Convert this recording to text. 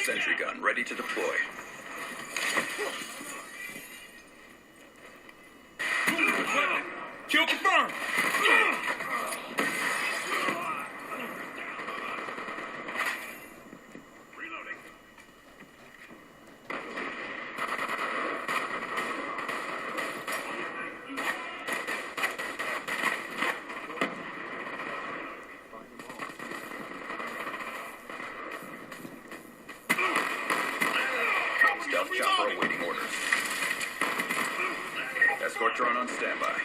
Sentry gun ready to deploy. Kill confirmed! Reloading. Stealth chopper awaiting orders. Escort drone on standby.